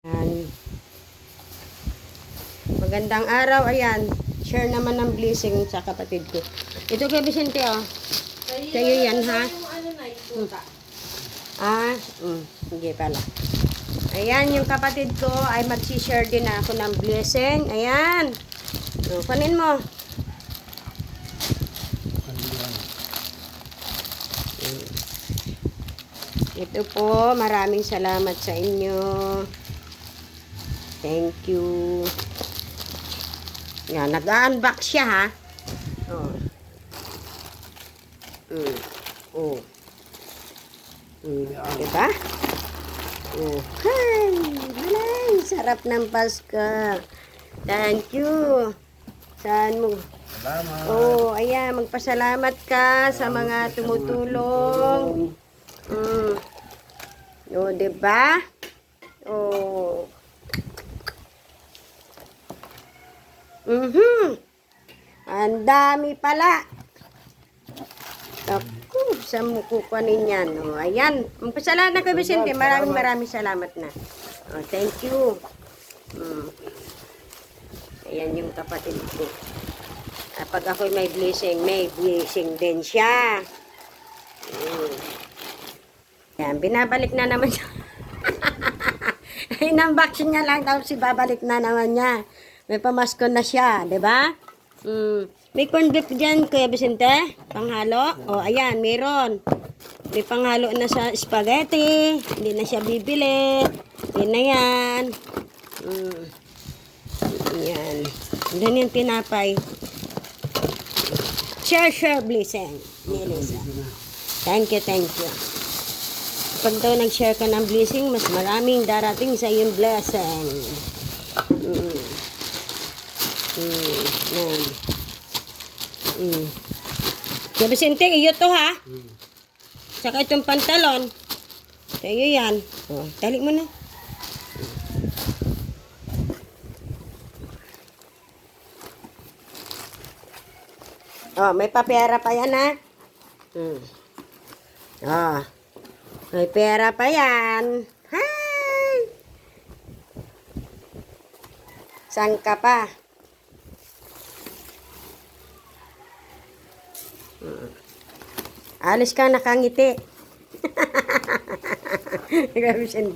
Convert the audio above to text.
Ayan. Magandang araw, ayan. Share naman ng blessing sa kapatid ko. Ito kay Vicente, oh. Sa'yo yan, ha? Hindi pala. Ayan, yung kapatid ko ay mag-share din ako ng blessing. Ayan. Kunin mo. Ito po, maraming salamat sa inyo. Thank you. Yan, nag-unbox siya, ha? Oh. Diba? Oh. Hi! Malay! Sarap ng Pasko. Thank you. Saan mo? Salamat. Oh, ayan. Magpasalamat ka sa mga tumutulong. Oh, diba? Oh. Ang dami pala. Ako, saan mo kukunin yan? Oh, ayan. Magpasalamat na kay Vicente. Maraming salamat na. Oh, thank you. Ayan yung kapatid ko. Pag ako'y may blessing din siya. Ayan, binabalik na naman siya. Inunboxing niya lang, tapos ibabalik na naman niya. May pamasko na siya, di ba? May corn beef dyan, Kuya Vicente? Panghalo? O, ayan, meron. May panghalo na sa spaghetti. Hindi na siya bibili. Yan na yan. Yan. Doon yung tinapay. Share blessing. Nilisa. Thank you. Pag daw nag-share ka ng blessing, mas maraming darating sa iyong blessing. Yan. Kuya Vicente, iyo to, ha? Saka itong pantalon. Sa'yo yan. O, tali mo na. Oh, may papera pa yan, ha? Oh, may pera pa yan. Hi! Saan ka pa? Alis ka, nakangiti. Grabe siya.